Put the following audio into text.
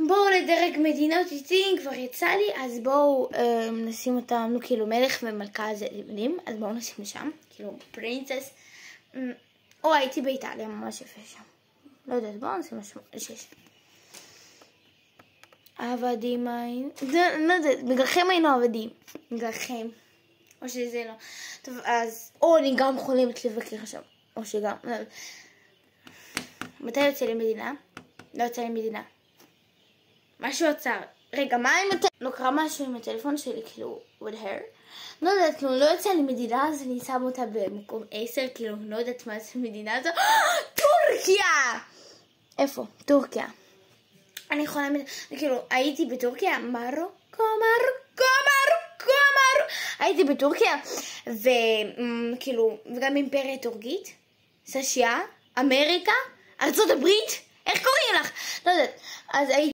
בואו לדרג מדינות איתי, כבר יצא לי, אז בואו נשים אותנו כאילו מלך ומלכה, זה לימודים, אז בואו נשים לשם, כאילו פרינסס, או הייתי באיטליה, ממש יפה שם. לא יודעת, בואו נשים משהו שיש. עבדים אין, לא יודעת, בגללכם היינו עבדים, בגללכם, או שזה לא. טוב, אז, או אני גם חולמת לבקר שם, או שגם, לא יודעת. מתי יוצא לי מדינה? לא יוצא לי מדינה. משהו עצר. רגע, מה עם לא קרה משהו עם הטלפון שלי, כאילו, with her? לא יודעת, כאילו, לא יוצא לי מדינה, אז אני שם אותה במקום 10, כאילו, לא יודעת מה זה מדינה הזו. טורקיה! איפה? טורקיה. אני יכולה, כאילו, הייתי בטורקיה, מרוקו. הייתי בטורקיה, וכאילו, וגם אימפריה טורקית, סשיה, אמריקה, ארצות הברית, איך קוראים לך? לא יודעת, אז הייתי